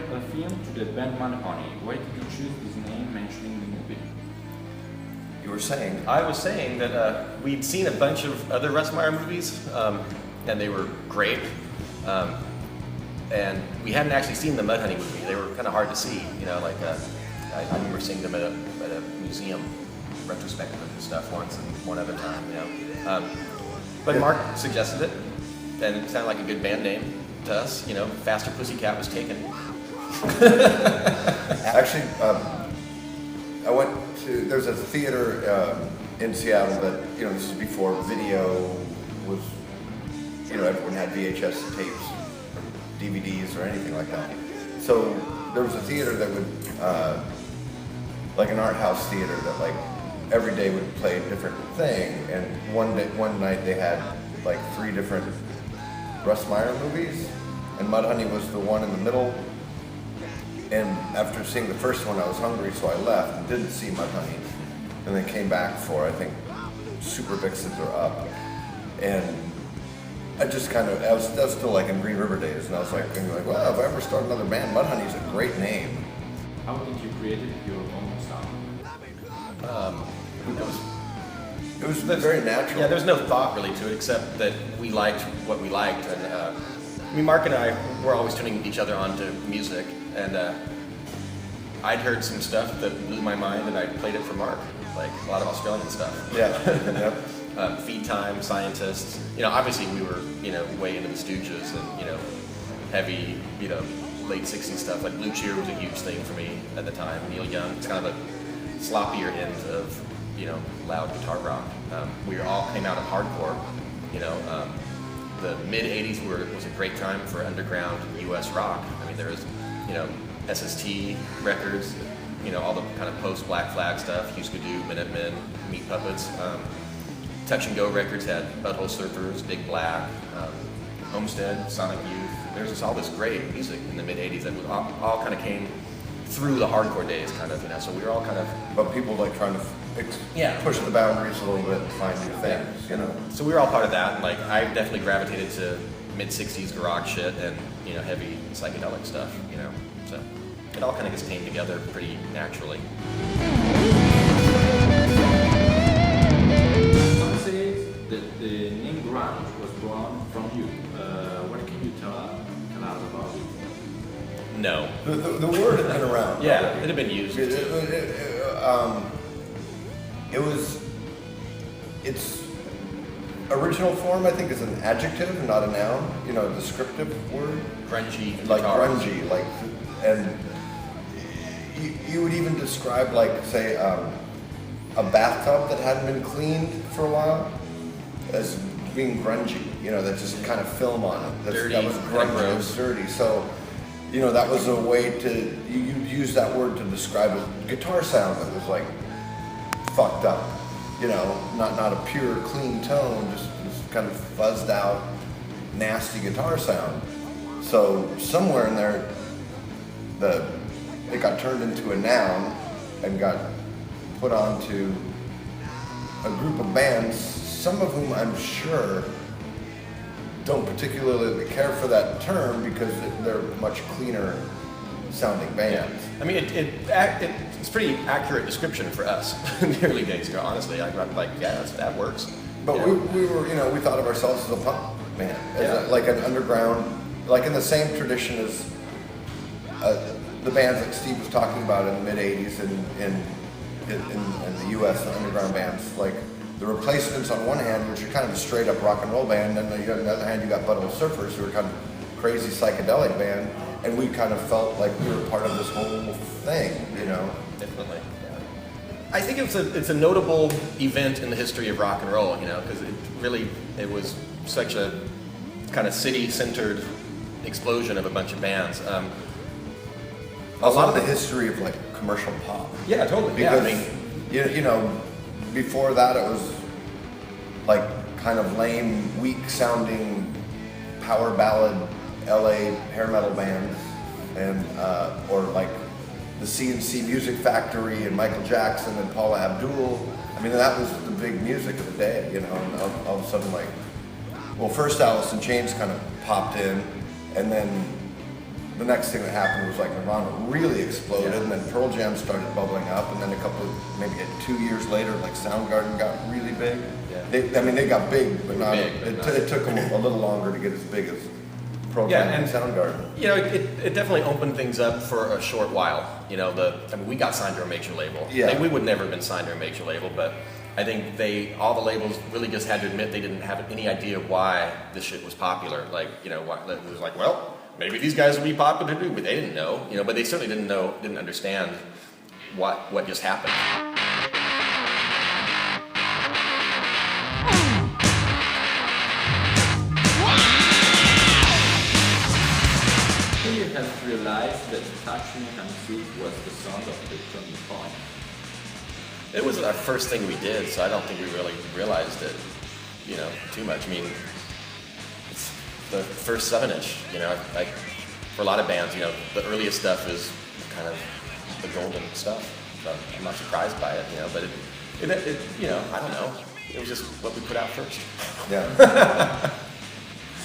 a film to the band Mudhoney. Why did you choose this name mentioning the movie? You were saying? I was saying that we'd seen a bunch of other Russ Meyer movies, and they were great. And we hadn't actually seen the Mudhoney movie. They were kind of hard to see, you know. Like I remember seeing them at a museum retrospective and stuff once, and one other time, you know. But Mark suggested it, and it sounded like a good band name to us. You know, Faster Pussycat was taken. Actually, I went to, there's a theater in Seattle that, you know, this is before video was, you know, everyone had VHS tapes, DVDs or anything like that. So there was a theater that would, like an art house theater that like every day would play a different thing. And one night they had like 3 different Russ Meyer movies, and Mudhoney was the one in the middle. And after seeing the first one, I was hungry, so I left and didn't see Mudhoney. And then came back for, I think, Super Vixens Are Up. And I just kind of, I was still like in Green River days, and I was like, thinking like, well, if I ever start another band, Mudhoney's a great name. How did you create your own sound? It was very natural. Yeah, there's no thought really to it, except that we liked what we liked. And I mean, Mark and I were always turning each other on to music, and I'd heard some stuff that blew my mind, and I played it for Mark, like a lot of Australian stuff. Yeah. Yep. Feed Time, Scientists. You know, obviously we were, you know, way into the Stooges and, you know, heavy, you know, late 60s stuff. Like Blue Cheer was a huge thing for me at the time. Neil Young, it's kind of a sloppier end of, you know, loud guitar rock. We all came out of hardcore, you know. The mid 80s was a great time for underground US rock. I mean, there was, you know, SST records, you know, all the kind of post Black Flag stuff, Hughes Skidoo, Minutemen, Meat Puppets. Touch and Go Records had Butthole Surfers, Big Black, Homestead, Sonic Youth. There's just all this great music in the mid 80s that all kind of came through the hardcore days, kind of, you know. So we were all kind of. But people like trying to push the boundaries a little bit and find new things, you know. So we were all part of that, and like I definitely gravitated to mid 60s garage shit and, you know, heavy psychedelic stuff, you know. So it all kind of just came together pretty naturally. Some say that the name grunge was born from you. What can you tell us about it? No. The word had been around. Yeah, it had been used. Its original form, I think, is an adjective and not a noun. You know, a descriptive word. Grungy. Like guitars. grungy, like, and you would even describe, like, say, a bathtub that hadn't been cleaned for a while as being grungy. You know, that just kind of film on it. Dirty, that was grungy, gross. dirty. So, you know, that was a way to, you use that word to describe a guitar sound that was like fucked up. You know, not a pure, clean tone, just kind of fuzzed out, nasty guitar sound. So somewhere in there, it got turned into a noun and got put onto a group of bands, some of whom I'm sure don't particularly care for that term because they're much cleaner sounding bands. I mean, it's pretty accurate description for us in the early days. You know, honestly, I'm like, yeah, that works. But yeah. we were, you know, we thought of ourselves as a punk band, like an underground, like in the same tradition as the bands like Steve was talking about in the mid '80s in the U.S. the underground bands, like the Replacements on one hand, which are kind of a straight up rock and roll band, and then on the other hand you got Butthole Surfers, who are kind of crazy psychedelic band, and we kind of felt like we were part of this whole thing, you know. Definitely. Yeah. I think it's a notable event in the history of rock and roll, you know, because it was such a kind of city-centered explosion of a bunch of bands. A lot of the history of like commercial pop. Yeah, totally. Because, yeah, I mean, you know, before that it was like kind of lame, weak-sounding power ballad LA hair metal bands, and or like the CNC Music Factory and Michael Jackson and Paula Abdul. I mean, that was the big music of the day, you know. And all of a sudden, like, well, first Alice in Chains kind of popped in, and then the next thing that happened was like Nirvana really exploded, and then Pearl Jam started bubbling up, and then maybe 2 years later, like Soundgarden got really big. Yeah. They got big, but not. Big, but It took them a little longer to get as big as Pearl Jam and Soundgarden. You know, it definitely opened things up for a short while. You know, we got signed to a major label. Yeah. Like, we would never have been signed to a major label, but I think all the labels really just had to admit they didn't have any idea why this shit was popular. Like, you know, it was like, well, maybe these guys will be popular too, but they didn't know. You know, but they certainly didn't understand what just happened. You have realized that Touch Me and Soup was the sound of the turning point. It was our first thing we did, so I don't think we really realized it, you know, too much. I mean, it's the first 7-inch, you know, like for a lot of bands, you know, the earliest stuff is kind of the golden stuff. So I'm not surprised by it, you know, but it you know, I don't know. It was just what we put out first. Yeah.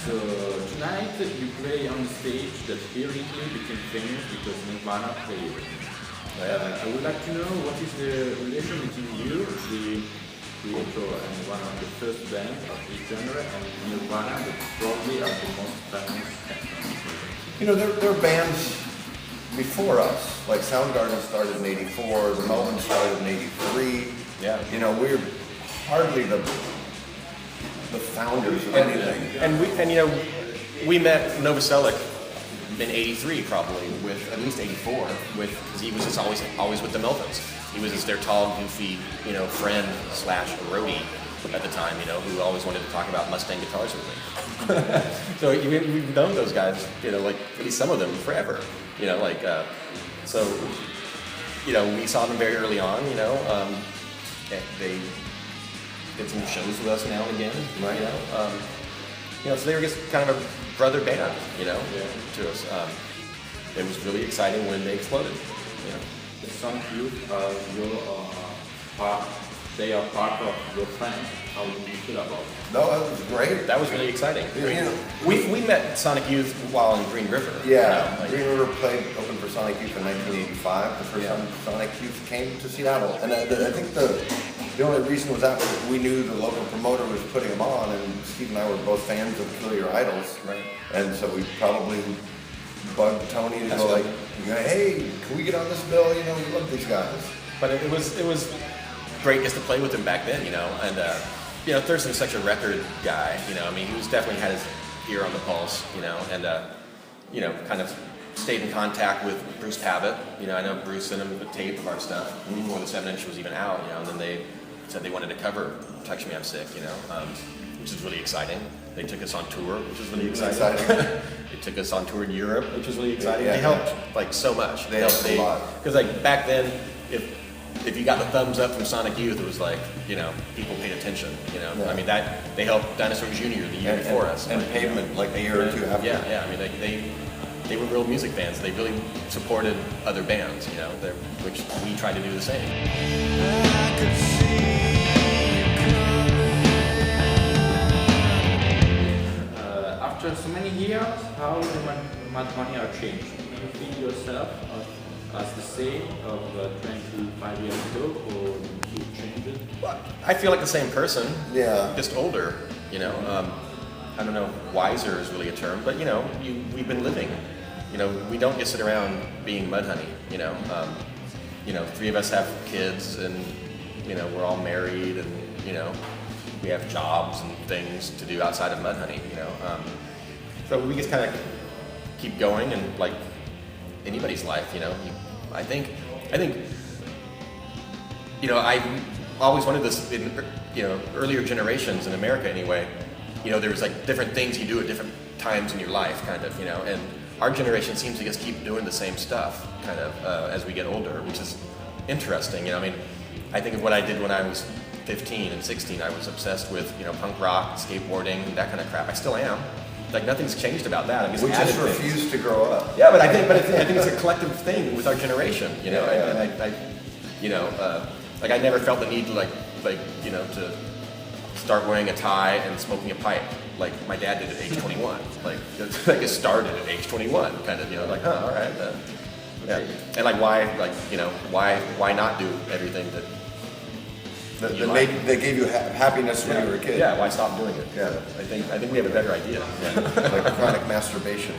So tonight you play on stage that theoretically became famous because Nirvana played it. I would like to know what is the relation between you, the creator and one of the first bands of this genre, and Nirvana, that probably are the most famous bands. You know, there were bands before us, like Soundgarden started in '84, the Melvins started in '83. Yeah. You know, we're hardly the founders of anything. And you know, we met Novoselic in '83 probably, with at least '84, because he was just always with the Melvins. He was just their tall, goofy, you know, friend / roadie at the time, you know, who always wanted to talk about Mustang guitars with me. So we've known those guys, you know, like at least some of them forever, you know, like so, you know, we saw them very early on, you know, they did some shows with us now and again, right? You know, so they were just kind of a brother band, you know, to us. It was really exciting when they exploded. You know, The Sonic Youth are part. They are part of your friend. How do you feel about it? No, that was great. that was really exciting. You know, We met Sonic Youth while in Green River. Yeah, you know, like, Green River opened for Sonic Youth in 1985. The first time Sonic Youth came to Seattle, and I think the only reason was that we knew the local promoter was putting them on, and Steve and I were both fans of Kill Your Idols, Right. And so we probably bugged Tony to That's go right. like, hey, can we get on this bill? You know, we love these guys. But it was great just to play with him back then, you know. And you know, Thurston's such a record guy, you know. I mean, he was definitely had his ear on the pulse, you know, and you know, kind of stayed in contact with Bruce Pavitt. You know, I know Bruce sent him the tape of our stuff before the 7-inch was even out, you know. And then they said they wanted to cover "Touch Me, I'm Sick," you know, which is really exciting. They took us on tour, which was really exciting. They took us on tour in Europe, which was really exciting. Yeah, they helped like so much. They helped a lot. Because like back then, if you got the thumbs up from Sonic Youth, it was like, you know, people paid attention. You know, Yeah. I mean they helped Dinosaur Jr. the year before us, and like, Pavement like a year or two after. Yeah. I mean they were real music fans. They really supported other bands, you know, which we tried to do the same. After so many years, how the Mudhoney are changed? Do you feel yourself as the same of 25 years ago, or do you change it? Well, I feel like the same person. Yeah. Just older, you know. I don't know, wiser is really a term, but you know, we've been living. You know, we don't just sit around being Mudhoney, you know. You know, 3 of us have kids, and you know, we're all married, and you know, we have jobs and things to do outside of Mudhoney, you know. So we just kind of keep going, and like anybody's life, you know. I think, you know, I always wanted this in, you know, earlier generations in America anyway. You know, there was like different things you do at different times in your life, kind of, you know, and our generation seems to just keep doing the same stuff, kind of, as we get older, which is interesting. You know, I mean, I think of what I did when I was 15 and 16. I was obsessed with, you know, punk rock, skateboarding, and that kind of crap. I still am. Like nothing's changed about that. I mean, We just refuse to grow up. Yeah, but I think it's a collective thing with our generation. You know, Yeah. I you know, like I never felt the need to like you know, to start wearing a tie and smoking a pipe. like my dad did at age 21. Like it started at age 21, kind of, like, all right. Yeah. And like why not do everything that they gave you happiness when you were a kid. Yeah, why stop doing it? Yeah. I think we have a better idea. Yeah. Like chronic masturbation.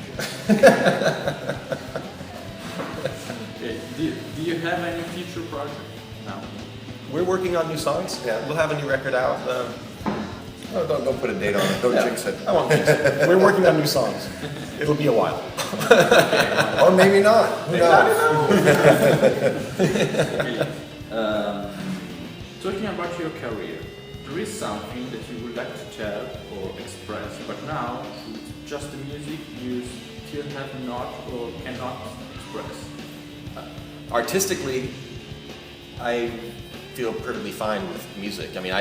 Okay. Do you have any future project now? We're working on new songs. Yeah. We'll have a new record out. No, don't put a date on it. Don't jinx it. I won't jinx it. We're working on new songs. It'll be a while. Or maybe not. Who knows? Okay. Talking about your career, there is something that you would like to tell or express, but now it's just the music you still have not or cannot express. Artistically, I feel perfectly fine with music. I mean,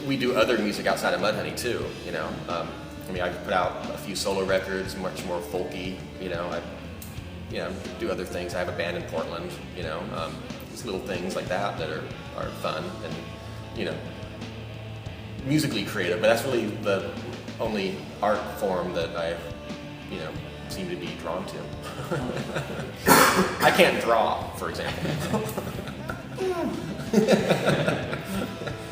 we do other music outside of Mudhoney too. I've put out a few solo records, much more folky. I do other things. I have a band in Portland. Just little things like that are fun and musically creative. But that's really the only art form that I seem to be drawn to. I can't draw, for example.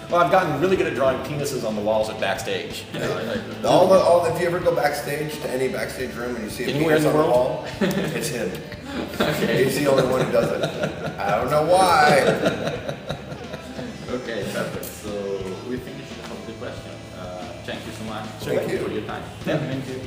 Well, I've gotten really good at drawing penises on the walls at backstage. If you ever go backstage to any backstage room and you see a penis on the wall, it's him. Okay. He's the only one who does it. I don't know why. Okay, perfect. So we finished the question. Thank you so much Thank you for your time. Yeah, thank you.